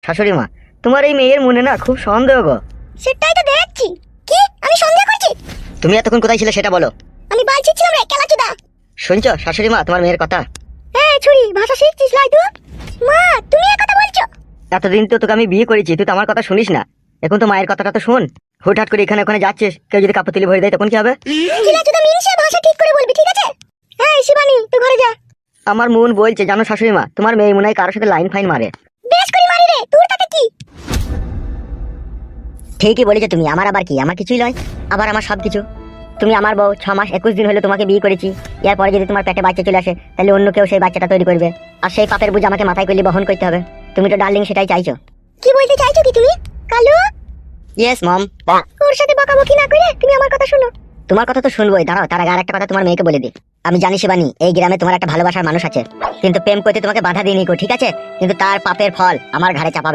শাশুড়ি মা, তোমার এই মেয়ের মনে না খুব সন্দেহ গো। সেটাই তো দেখছি। কি আমি সন্দেহ করছি? তুমি এতক্ষণ কোথায় ছিলে সেটা বলো। আমি বালছি ছিলাম রে কেলাচোদা। শুনছো শাশুড়ি মা তোমার মেয়ের কথা? এই ছুরি ভাষা শিখছিস লাই তুই? মা তুমি এই কথা বলছো? এতদিন তো তোকে আমি বিয়ে করেছি, তুই তো আমার কথা শুনিস না। এখন তো মায়ের কথাটা তো শোন। হুটহাট করে এখানে ওখানে যাচ্ছিস, কেউ যদি কাপড় তুলি ভরে দেয় তখন কি হবে? কেলাচোদা মিনসে ভাষা ঠিক করে বলবি, ঠিক আছে? এই শিবানী তুই ঘরে যা। আমার মন বলছে জানো শাশুড়ি মা, তোমার মেয়ে মনে হয় কারোর সাথে লাইন ফাইন মারে। বেশ করে মারি রে, তোর তাতে কি? ঠিকই বলেছো তুমি, আমার আবার কি? আমার কিছুই নয়, আবার আমার সবকিছু। তুমি আমার বউ, 6 মাস 21 দিন হলো তোমাকে বিয়ে করেছি। এরপরে যদি তোমার পেটে বাচ্চা চলে আসে তাহলে অন্য কেউ সেই বাচ্চাটা তৈরি করবে, আর সেই পাপের বোঝা আমাকে মাথায় করে বহন করতে হবে। তুমি তো ডার্লিং সেটাই চাইছো। কি বলতে চাইছো কি তুমি কালু? Yes mom. ওর সাথে বকাবকি না করে তুমি আমার কথা শোনো। তোমার কথা তো শুনবোই, দাঁড়াও তার আগে আরেকটা কথা তোমার মেয়েকে বলে দিই। আমি জানি শিবানী, এই গ্রামে তোমার একটা ভালোবাসার মানুষ আছে, কিন্তু প্রেম করতে তোমাকে বাধা দিইনি গো, ঠিক আছে? কিন্তু তার পাপের ফল আমার ঘাড়ে চাপাবে।